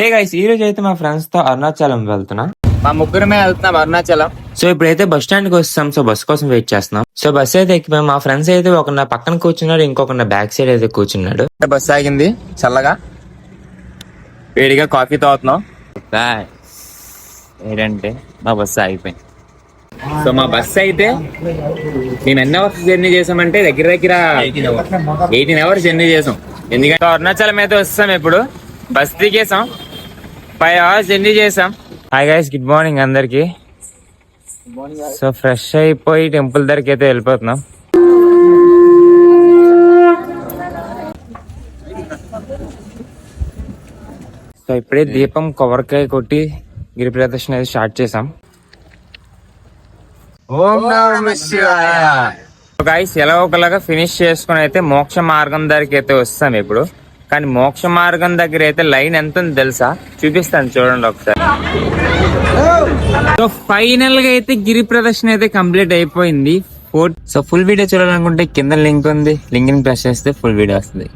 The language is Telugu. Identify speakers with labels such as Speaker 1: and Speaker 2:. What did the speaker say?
Speaker 1: హే గైస్, ఈ రోజు అయితే మా ఫ్రెండ్స్ తో అరుణాచలం వెళ్తున్నా.
Speaker 2: మా ముగ్గురమే వెళ్తున్నాం అరుణాచలం.
Speaker 1: సో ఇప్పుడైతే బస్ స్టాండ్ కి వస్తాం. సో బస్ కోసం వెయిట్ చేస్తున్నాం. సో బస్ అయితే ఎక్కిపోయాం. మా ఫ్రెండ్స్ అయితే ఒక నా పక్కన కూర్చున్నాడు, ఇంకొక బ్యాక్ సైడ్ అయితే కూర్చున్నాడు.
Speaker 2: బస్ ఆగింది, చల్లగా వేడిగా కాఫీ తాగుతున్నాం. ఏంటంటే మా బస్సు ఆగిపోయింది. సో మా బస్సు అయితే మేము ఎన్ని అవర్స్ జర్నీ చేసామంటే దగ్గర 18 అవర్స్ జర్నీ చేసాం. ఎందుకంటే అరుణాచలం అయితే వస్తాం. ఇప్పుడు బస్ దిగేసాం, 5 అవర్స్ జర్నీ చేసాం.
Speaker 1: హాయ్ గైస్, గుడ్ మార్నింగ్ అందరికి. సో ఫ్రెష్ అయిపోయి టెంపుల్ దగ్గరికి అయితే వెళ్ళిపోతున్నాం. సో ఇప్పుడే దీపం కొబ్బరికాయ కొట్టి గిరి ప్రదర్శన అయితే స్టార్ట్ చేసాం. గైస్ ఎలా ఒకలాగా ఫినిష్ చేసుకుని అయితే మోక్ష మార్గం దగ్గరికి అయితే వస్తాం ఇప్పుడు. కానీ మోక్ష మార్గం దగ్గర అయితే లైన్ ఎంత ఉంది తెలుసా? చూపిస్తాను చూడండి ఒకసారి. సో ఫైనల్ గా అయితే గిరి ప్రదర్శన అయితే కంప్లీట్ అయిపోయింది. సో ఫుల్ వీడియో చూడాలనుకుంటే కింద లింక్ ఉంది, లింక్ ని ప్రెస్ చేస్తే ఫుల్ వీడియో వస్తుంది.